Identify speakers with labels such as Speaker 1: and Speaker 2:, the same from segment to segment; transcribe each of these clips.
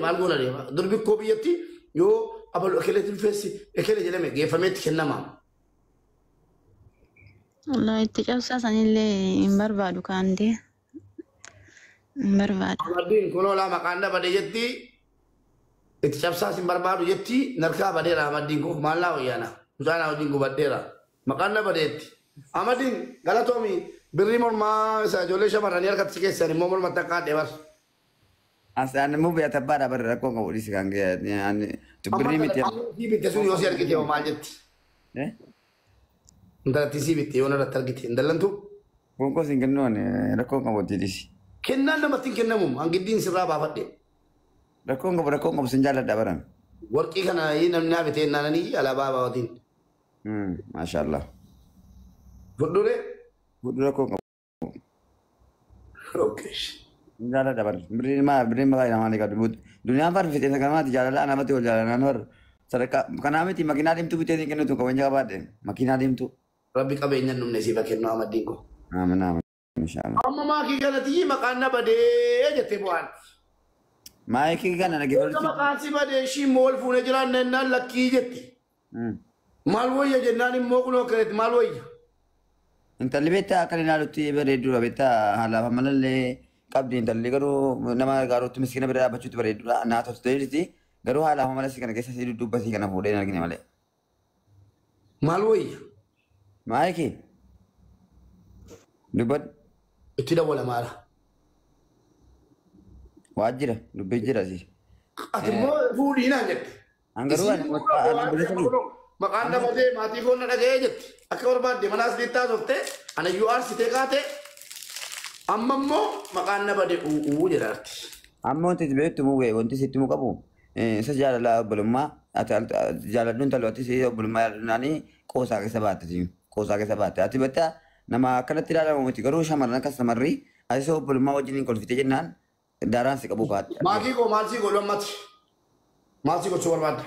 Speaker 1: maal goona deema durbi koo biyyatti yoo abalu akeleetiin feessi akele jedhame geeffameetti kennama.
Speaker 2: Wallahi itti cabsaa sanillee hin barbaadu kaandee hin barbaadu.
Speaker 1: Amaddiin kunoo laa maqaan dhabade jetti itti cabsaas hin barbaadu jetti narkaa badeera amaddiin kun maal laa wayyaana mucaanaa wajjin gubadheera maqaan dhabadeetti. Amaddiin galatoomi birrii mormaa isa ijoollee shamarranii harkatti keessan immoo morma takkaa deebar.
Speaker 3: Asaan immoo biyya tabbaadha barra rakkoo qabu dhisi kan birrii miti.
Speaker 1: Sii bitte sun yoo si argite hoo maal jetti? Intalatti sii bitte yoo narratti argite indallantu?
Speaker 3: Gonko siin kennuun rakkoo qabu dhisi.
Speaker 1: Kennaan namatti hin kennamu hangiddiin sirraa baafadhe.
Speaker 3: Rakkoo qabu sin jaalladha baran.
Speaker 1: Warqii kana namni haa bitee naananii alaabaa baafatiin.
Speaker 3: Maashaallah.
Speaker 1: Fudhure?
Speaker 3: Fudhu rakkoo qabu.
Speaker 1: Okay.
Speaker 3: Jaalladha baran. Birrii mataa namaa ni qabdu. Duniyaan farfitee sagamaati jaalala namatti ol jaalalaan warra. Sadarkaa kanaa miti makiinaa deemtu bitee hin kennitu qabeenya qabaadhe makiinaa deemtu.
Speaker 1: Rabbi qabeenya numne siif kennu amaddiin ko.
Speaker 3: Aamin aamin. Inshallah.
Speaker 1: Amma maakii kanatti maqaan na badee jettee bu'aan.
Speaker 3: Maakii kana nagee
Speaker 1: maqaan si badee ishii mool fuunee jiraan nannaan lakkii jetti. Maal wayya jennaan immoo kunoo akkanitti maal wayya.
Speaker 3: Intalli beektaa akka ilaalutti bareeddudha beektaa haalaaf malallee qabdi intalli garuu nama gaaruutti miskiina bira dhaabbachuutti bareeddudha naatota ta'eeti garuu haalaaf malas kana keessa si duddubbasii kana fuudhee hin argine malee.
Speaker 1: Maal wayya.
Speaker 3: Maakii. Dubbadhu.
Speaker 1: Itti dawwala maala.
Speaker 3: Waajjira dubbii jira si.
Speaker 1: Ati immoo fuudhii naan jette.
Speaker 3: Hangaruu
Speaker 1: maqaan dabalatee maatii foon na dhaga'ee jetti. Akka barbaadde manaas bittaa softee ana iyyuu aarsitee kaatee amma immoo maqaan na bade uuu jedhaarti.
Speaker 3: Amma wanti beektu muwee wanti sitti mu qabu isa jaalala obbolummaa jaaladhuun talwatti si obbolummaa yaadunaanii qoosaa keessa baatte qoosaa keessa baatte ati beektaa nama akkanatti ilaalamu miti garuu shamarran akkas shamarrii asii obbolummaa wajjin hin kolfite jennaan daaraan si qabu kaadde.
Speaker 1: Maakii koo maal sii godhu ammatti? Maal sii gochuu barbaadde?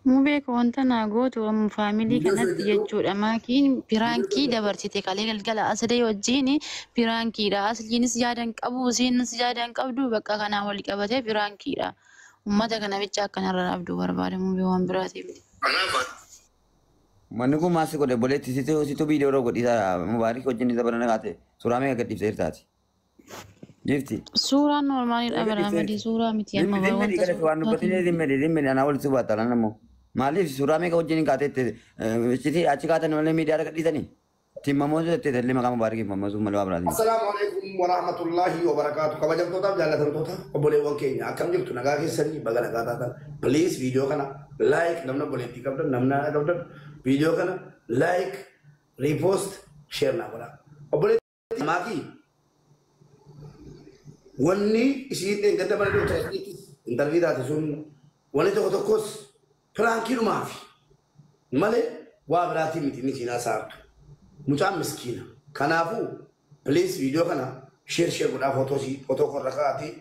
Speaker 2: Mubee wanta naa gootu faamilii kanatti jechuudha. Maakiin piraankii dabarsite kalee galgala asirree wajjin piraankiidha. Asliinis yaadan qabu isiinis yaadan qabdu bakka kanaa wal qabatee piraankiidha. Uummata kana bicha akkanarra abduu barbaada mubee waan biraatiif.
Speaker 3: Manni kun maas godhe boleetti situ viidiyoo godhisa mubaarik wajjin isa barana kaate suuraa meeqa gadhiifte jirtaati. Jifti.
Speaker 2: Suuraan noormaaliidha baraamadi suuraa miti amma
Speaker 3: wanta waan dubbatanii dimmedi anaa walitti subaatalan ammoo maaliif suuraa meeqa wajjin kaateette achi kaatan malee miidiyaa gadhiisanii timmamoo jettee tallee maqaa mubaarik mammasuu malee waa biraatiin.
Speaker 1: Assalaamu alaikum warahmatullahi wabarakaatu. Kabajamtootaaf jaallatamtoota obboleewwan keenya akkam jirtu nagaa keessanii baga nagaa taatan. Please viidiyoo kana like namna obboleettii qabdan namna qabdan viidiyoo kana like repost share naa godhaa. Obboleettii maakii wanni isiin gadda bara dhiyoo ta'e intarvii taate sun wanni tokko tokkos piraankiidhumaaf malee waa biraatii miti inni siinaa saartu. Mucaan miskiina. Kanaafuu please viidiyoo kana share godhaa footoo korra kaa'atii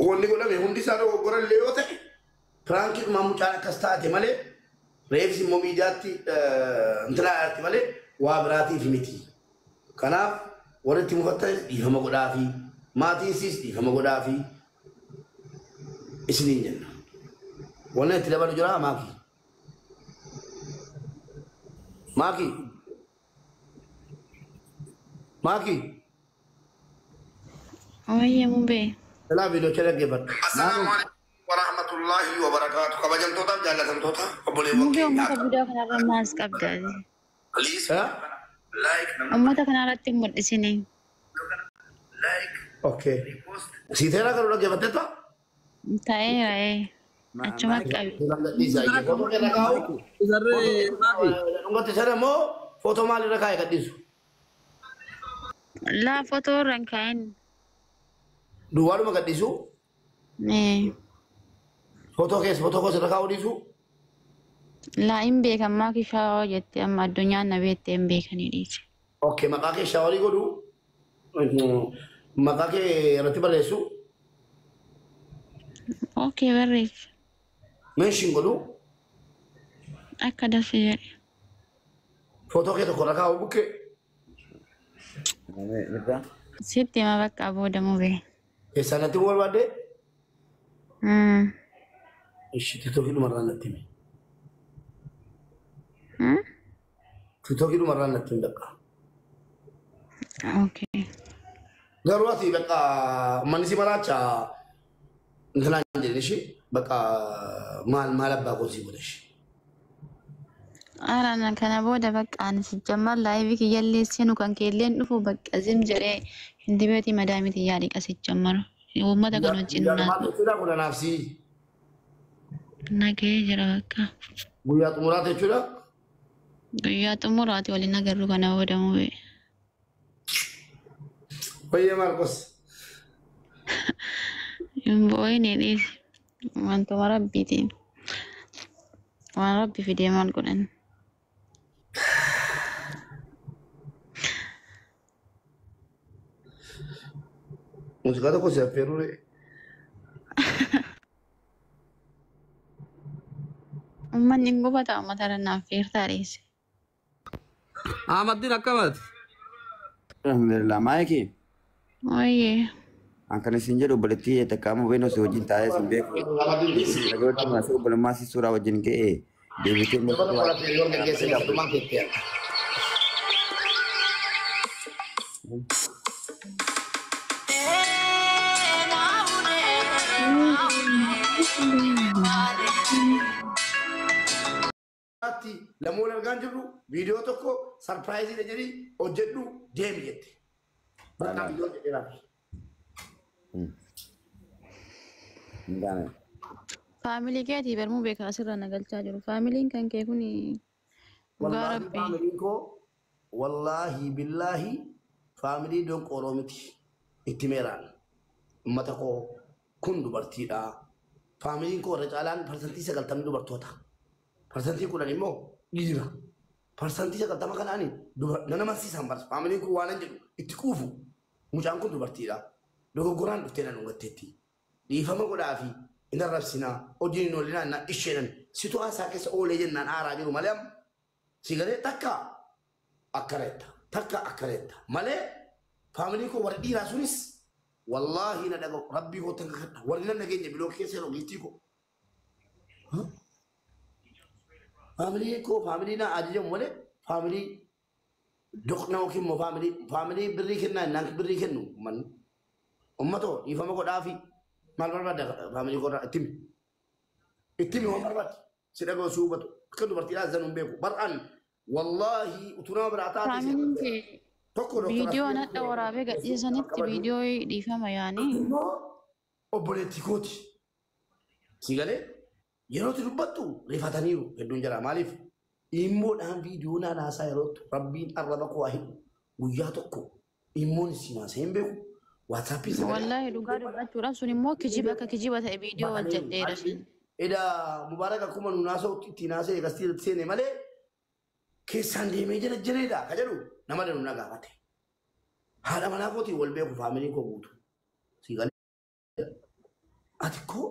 Speaker 1: wanni godhame hundi isaa dogoggora illee yoo ta'e piraankiidhumaa mucaan akkas taate malee reefsi immoo miidiyaatti intiraatti malee waa biraatiif miti. Kanaaf warri itti mufattanis dhiifama godhaa fi maatiin siis dhiifama godhaa fi isiniin jenna. Wanni itti dabalu jira maakii. Maakii. Maakii.
Speaker 2: Oye mubee.
Speaker 1: Ilaa viidiyoo chala geeffadhu. Assalaamu alaikum warahmatullahi wabarakaatu. Kabajamtootaaf jaallatamtoota obboleewwan
Speaker 2: Mubee
Speaker 1: keenya.
Speaker 2: uummata guddaa kanarra maas qabda.
Speaker 1: Please like
Speaker 2: Uummata kanarratti hin mul'isine.
Speaker 1: like okay. Siiteera garuu dhaggeeffatteetta?
Speaker 2: Ta'eera achuma qabi.
Speaker 1: Dhungatti sana immoo footoo maalirra kaa'e gadhiisu?
Speaker 2: Laa footoo irra hin kaa'in.
Speaker 1: Duwwaadhuma gadhiisu? Footoo irra kaa'uu dhiisu?
Speaker 2: Laa hin beekan maakii shaawaa jettee amma addunyaan na beettee hin beekanii dhiise.
Speaker 1: Okay, maqaa kee shaawarii godhu maqaa kee irratti barreessu?
Speaker 2: Okay barreessa.
Speaker 1: Meeshiin godhu?
Speaker 2: Akka dafe jedhe.
Speaker 1: Footoo kee tokko irra kaa'uu bukkee?
Speaker 2: Sitti hima bakka booda mubee.
Speaker 1: Eessatti wal baadhee?
Speaker 2: Hmm.
Speaker 1: Ishi tiktokii dhumarraan natti himi.
Speaker 2: Hmm?
Speaker 1: Tiktokii dhumarraan natti himi bakka.
Speaker 2: Okay.
Speaker 1: Garuu ati bakka manni si maraacha intalaan jedhin ishi bakka maal abbaa koosii godhe ishi.
Speaker 2: Arana kana booda bakka ani sijjammar laayivii kiyyallee seenu kan keelleen dhufu bakka zim jedhee hindi beeti madaamiti yaadhi qasijjammar. Uummata kan wajjin
Speaker 1: Maal jechuudha kun anaafsi
Speaker 2: nagee jira bakka.
Speaker 1: guyyaa xumuraata jechuudha.
Speaker 2: Guyyaa xumuraati waliin agarru kana booda mu'e.
Speaker 1: Bayyee Maarqos.
Speaker 2: Boo'inii dhiisi. Wantuma rabbiitiin. Waan rabbi fidee maal godhan.
Speaker 1: Muuziqaa tokko si affeeruu ree.
Speaker 2: Uummanni hin gubata uummata irraan feertaa dhiise.
Speaker 1: Ahmaddiin akkamitti?
Speaker 3: Alhamdulillah maayikii.
Speaker 2: Ooyyee.
Speaker 3: Kan isin jedhu obboleettii takkaama wayinoo si wajjin taa'ee sin beeku. Dhagooti maasii obbolummaa si suuraa wajjin ka'ee deebitee
Speaker 1: Lamoon argaan jirru viidiyoo tokko sarpiraayizii jedhanii hojjedhu deemi jette. Bakka viidiyoo jedheeraaf.
Speaker 2: Faamilii keetii barmuu beekaa asirra nagalchaa jiru. Faamiliin kan kee kun dhugaa rabbii.
Speaker 1: Faamiliin koo wallaahi billaahi faamilii donqooroo miti. Itti meeraan uummata koo kun dubartiidha. Faamiliin koo irra caalaan parsantii 90 dubartoota. Parsantii 10 immoo dhiira. Parsantii 90 kanaanii nana marsiisan barsa. Faamiliin kun waan jedhu itti quufu. Mucaan kun dubartiidha. Dogoggoraan dhuftee nan hubatteetti. Dhiifama godhaafi hin arrabsinaa hojiin hin oolinaa isheenan situ haasaa keessa oolee jennaan aaraa jiru malee sigalee takka akkareetta malee faamilii koo warri dhiiraa sunis wallaahi na dhaga'u rabbii koo tan kakadha warri nan nageenya biloo keessa yeroo giiftii koo. Faamilii koo faamilii naa ajajamu malee faamilii doqnaa yookiin immoo faamilii birrii kennaa innaan birrii kennu manni. Ummatoo dhiifama godhaafi maal barbaadda faamilii godhaa ittimi waan barbaadde si dhaga'u si hubatu akka dubartiidhaas zanuun beeku bar'aan wallaahi utunaa biraa taate
Speaker 2: Faamiliin kee viidiyoo nadha waraabee gadhiisanitti viidiyoo dhiifama yaanii.
Speaker 1: immoo obboleettii kooti si galee yerootti dubbattu rifataniiru hedduun jira maaliif immoodhaan viidiyoo naan haasaa yerootti rabbiin arraba koo haa hidhu guyyaa tokko immoon si maasee hin beeku.
Speaker 2: Wallahi dhugaa dubbachuudhaaf sun immoo kijiba akka kijiba ta'e viidiyoo wal jedheera sun.
Speaker 1: Eda Mubaarak akkuma nu naasoo itti naasee eegastii seene malee keessaan deemee jala jireedha ka jedhu nama danu na gaafate. Haadha manaa kootii wal beeku faamilii koo guutu. Ati koo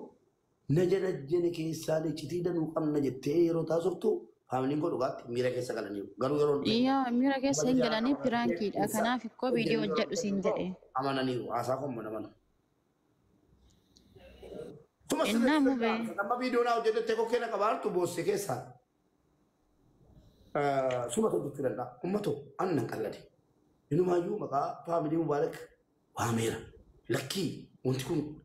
Speaker 1: na jala jene keessaa lechitii danuu qabna jettee yeroo taasiftu faamiliin koo dhugaatti miira keessa galaniiru. Garuu yeroo
Speaker 2: Iyyaa miira keessa hin galanii piraankiidha. Kanaaf ikkoo viidiyoo hojjedhu siin jedhe.
Speaker 1: amananiiru haasaa koo mana.
Speaker 2: Innaa mubee.
Speaker 1: Nama viidiyoo naa hojjetettee kokkee na qabaartu boosse keessaa. Suma hojjechuu danda'a. Uummatoo annan qallade. Inumaayyuu maqaa faamilii Mubaarak waameera. Lakkii wanti kun